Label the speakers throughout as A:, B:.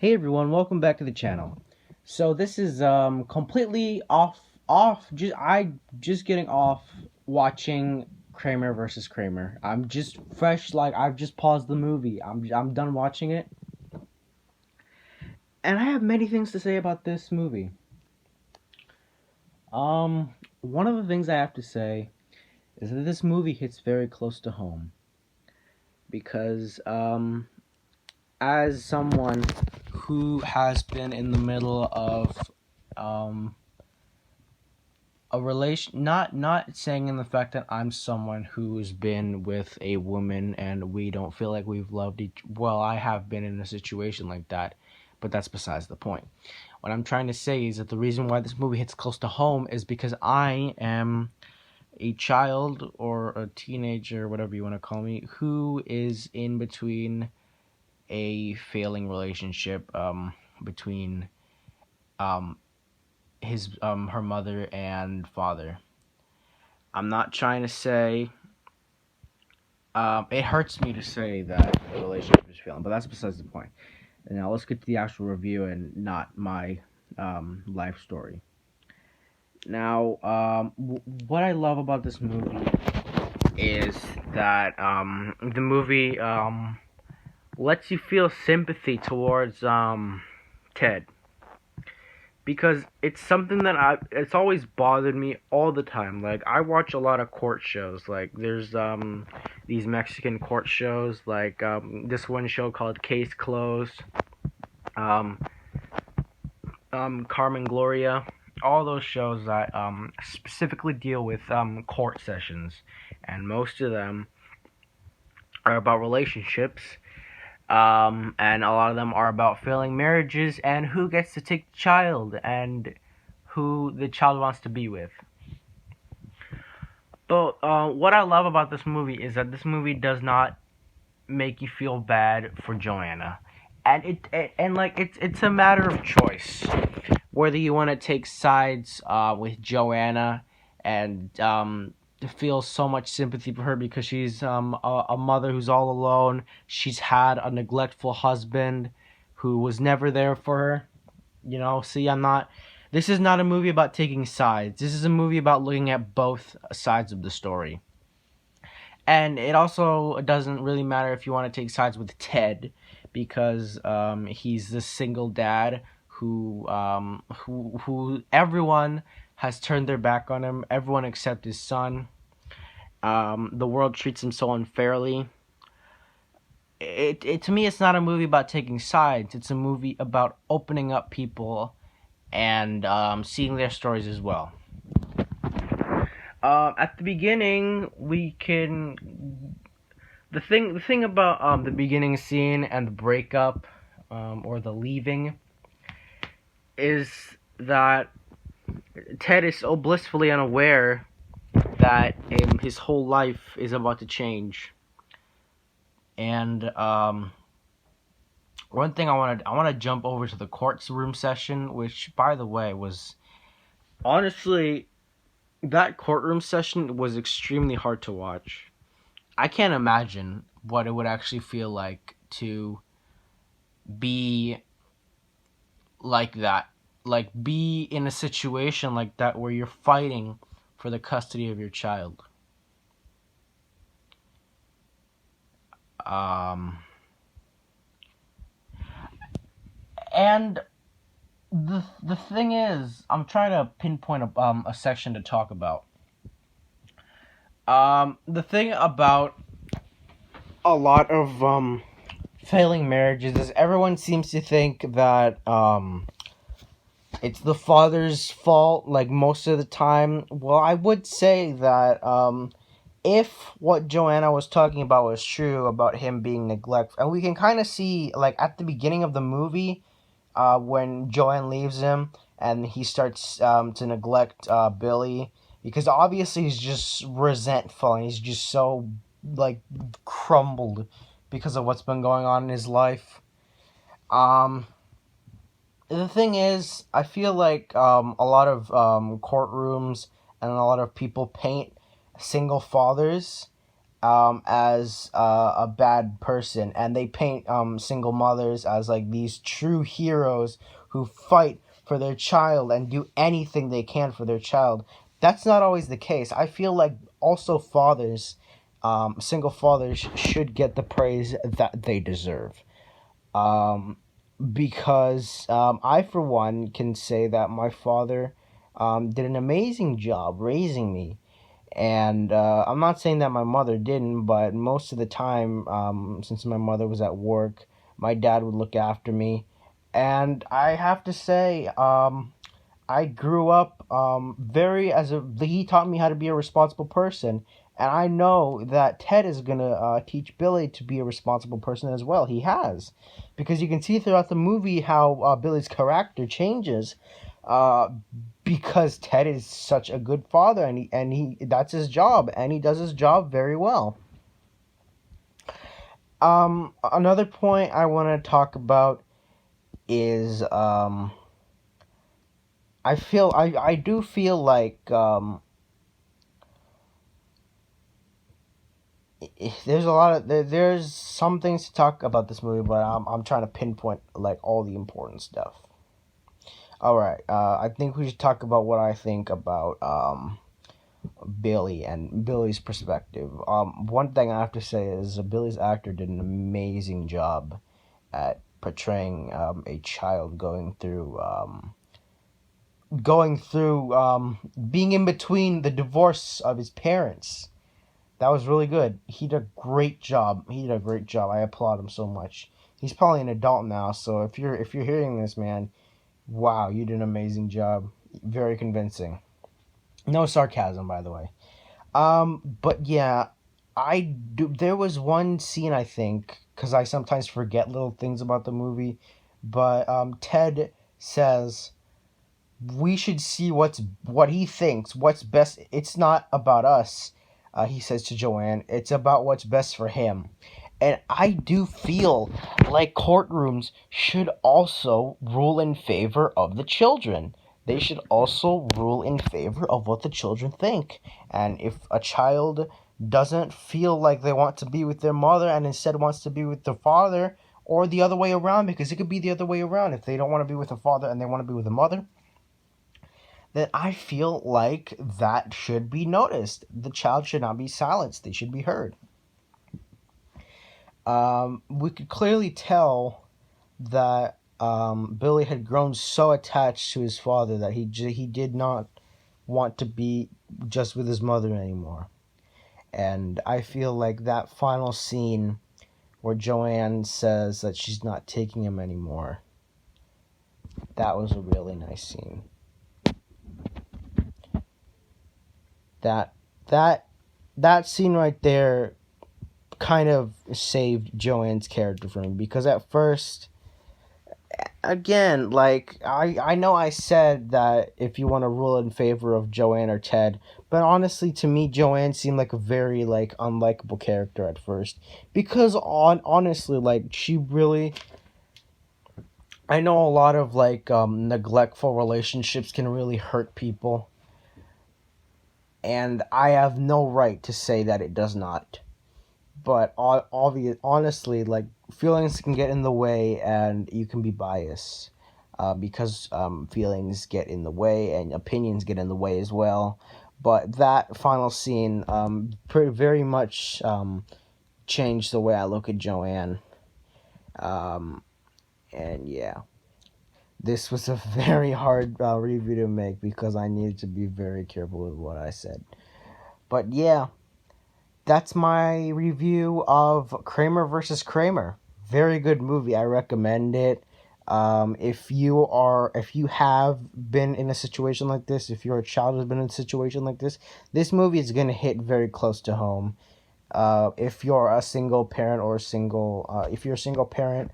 A: Hey everyone, welcome back to the channel. So this is completely just getting off watching Kramer versus Kramer. I'm just fresh, like I've just paused the movie. I'm done watching it. And I have many things to say about this movie. One of the things I have to say is that this movie hits very close to home because as someone who has been in the middle of um a relation, not saying in the fact that I'm someone who's been with a woman and we don't feel like we've loved each, well, I have been in a situation like that, but that's besides the point. What I'm trying to say is that the reason why this movie hits close to home is because I am a child or a teenager, whatever you want to call me, who is in between a failing relationship between um her mother and father. I'm not trying to say it hurts me to say that the relationship is failing, but that's besides the point. And now let's get to the actual review and not my life story. Now, what I love about this movie is that the movie lets you feel sympathy towards Ted, because it's something that it's always bothered me all the time. Like, I watch a lot of court shows. Like, there's these Mexican court shows, like this one show called Case Closed, um, Carmen Gloria, all those shows that specifically deal with court sessions, and most of them are about relationships. And a lot of them are about failing marriages and who gets to take the child and who the child wants to be with. But what I love about this movie is that this movie does not make you feel bad for Joanna, and it's a matter of choice whether you want to take sides with Joanna and to feel so much sympathy for her because she's a mother who's all alone. She's had a neglectful husband who was never there for her. You know, see, this is not a movie about taking sides. This is a movie about looking at both sides of the story. And it also doesn't really matter if you want to take sides with Ted, because he's the single dad who everyone has turned their back on him. Everyone except his son. The world treats him so unfairly. To me, it's not a movie about taking sides. It's a movie about opening up people and seeing their stories as well. At the beginning, the thing about the beginning scene and the breakup, or the leaving, is that Ted is so blissfully unaware that his whole life is about to change. And one thing I want to jump over to the courtroom session, which, by the way, was honestly, that courtroom session was extremely hard to watch. I can't imagine what it would actually feel like to be like that. Like, be in a situation like that where you're fighting for the custody of your child. And the thing is, I'm trying to pinpoint a section to talk about. The thing about a lot of failing marriages is everyone seems to think that it's the father's fault, like, most of the time. Well, I would say that if what Joanna was talking about was true about him being neglectful, and we can kind of see, like, at the beginning of the movie, when Joanne leaves him and he starts to neglect Billy, because obviously he's just resentful and he's just so, like, crumbled because of what's been going on in his life. The thing is, I feel like a lot of courtrooms and a lot of people paint single fathers as a bad person, and they paint single mothers as like these true heroes who fight for their child and do anything they can for their child. That's not always the case. I feel like also fathers, single fathers, should get the praise that they deserve. Um, because I, for one, can say that my father did an amazing job raising me. And I'm not saying that my mother didn't, but most of the time, since my mother was at work, my dad would look after me. And I have to say, I grew up he taught me how to be a responsible person. And I know that Ted is going to teach Billy to be a responsible person as well. He has. Because you can see throughout the movie how Billy's character changes. Uh, because Ted is such a good father, and he that's his job, and he does his job very well. Another point I want to talk about is I do feel like there's some things to talk about this movie, but I'm trying to pinpoint like all the important stuff. All right, I think we should talk about what I think about Billy and Billy's perspective. One thing I have to say is Billy's actor did an amazing job at portraying a child going through being in between the divorce of his parents. That was really good. He did a great job. I applaud him so much. He's probably an adult now, so if you're hearing this, man, wow, you did an amazing job. Very convincing. No sarcasm, by the way. But yeah, I do. There was one scene, I think, because I sometimes forget little things about the movie, but Ted says we should see what he thinks, what's best. It's not about us, he says to Joanne. It's about what's best for him. And I do feel like courtrooms should also rule in favor of the children. They should also rule in favor of what the children think. And if a child doesn't feel like they want to be with their mother and instead wants to be with their father, or the other way around, because it could be the other way around. If they don't want to be with the father and they want to be with the mother, then I feel like that should be noticed. The child should not be silenced. They should be heard. We could clearly tell that Billy had grown so attached to his father that he did not want to be just with his mother anymore. And I feel like that final scene where Joanne says that she's not taking him anymore, that was a really nice scene. That scene right there kind of saved Joanne's character for me, because at first, again, like I know I said that if you want to rule in favor of Joanne or Ted, but honestly to me Joanne seemed like a very like unlikable character at first, because honestly, like, she really, I know a lot of like neglectful relationships can really hurt people, and I have no right to say that it does not. But honestly, like, feelings can get in the way, and you can be biased, because feelings get in the way and opinions get in the way as well. But that final scene very much changed the way I look at Joanne. And yeah, this was a very hard review to make because I needed to be very careful with what I said. But yeah, that's my review of Kramer Vs Kramer. Very good movie. I recommend it. If you have been in a situation like this, if your child has been in a situation like this movie is gonna hit very close to home. If you're a single parent if you're a single parent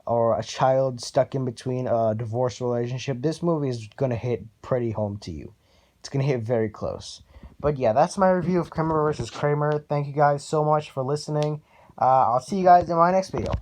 A: or a child stuck in between a divorce relationship, this movie is gonna hit pretty home to you. It's gonna hit very close. But yeah, that's my review of Kramer vs. Kramer. Thank you guys so much for listening. I'll see you guys in my next video.